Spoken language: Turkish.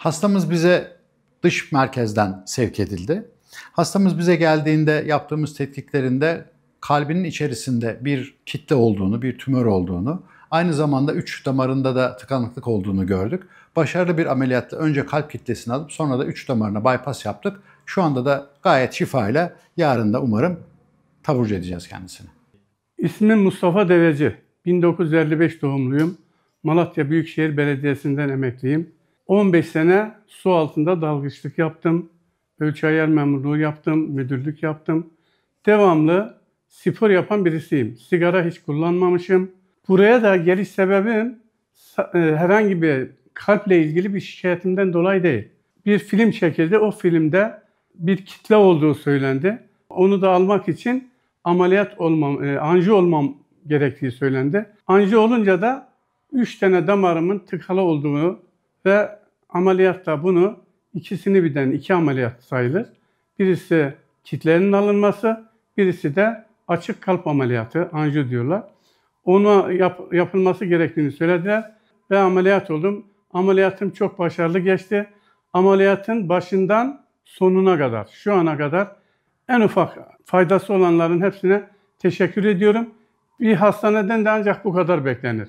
Hastamız bize dış merkezden sevk edildi. Hastamız bize geldiğinde yaptığımız tetkiklerinde kalbinin içerisinde bir kitle olduğunu, bir tümör olduğunu, aynı zamanda 3 damarında da tıkanıklık olduğunu gördük. Başarılı bir ameliyatla önce kalp kitlesini alıp sonra da 3 damarına bypass yaptık. Şu anda da gayet şifayla yarın da umarım taburcu edeceğiz kendisini. İsmim Mustafa Deveci. 1955 doğumluyum. Malatya Büyükşehir Belediyesi'nden emekliyim. 15 sene su altında dalgıçlık yaptım. Ölçü ayar memurluğu yaptım, müdürlük yaptım. Devamlı spor yapan birisiyim. Sigara hiç kullanmamışım. Buraya da geliş sebebim herhangi bir kalple ilgili bir şikayetimden dolayı değil. Bir film çekildi. O filmde bir kitle olduğu söylendi. Onu da almak için anjiyo olmam gerektiği söylendi. Anjiyo olunca da 3 tane damarımın tıkalı olduğunu ve ameliyatta bunu ikisini birden 2 ameliyat sayılır. Birisi kitlenin alınması, birisi de açık kalp ameliyatı, anjiyo diyorlar. Ona yapılması gerektiğini söylediler ve ameliyat oldum. Ameliyatım çok başarılı geçti. Ameliyatın başından sonuna kadar, şu ana kadar en ufak faydası olanların hepsine teşekkür ediyorum. Bir hastaneden de ancak bu kadar beklenir.